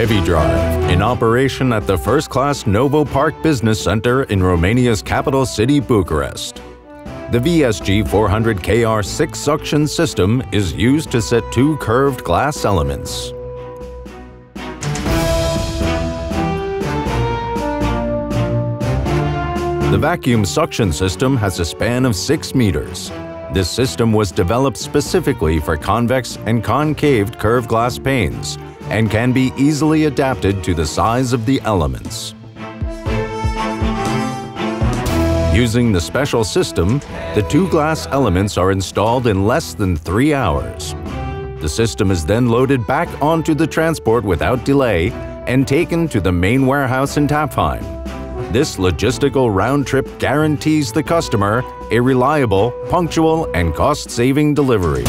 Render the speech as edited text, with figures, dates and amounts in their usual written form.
Heavydrive, in operation at the first-class Novo Park Business Center in Romania's capital city, Bucharest. The VSG 400KR6 suction system is used to set two curved glass elements. The vacuum suction system has a span of 6 meters. This system was developed specifically for convex and concave curved glass panes and can be easily adapted to the size of the elements. Using the special system, the two glass elements are installed in less than 3 hours. The system is then loaded back onto the transport without delay and taken to the main warehouse in Tapfheim. This logistical round trip guarantees the customer a reliable, punctual, and cost-saving delivery.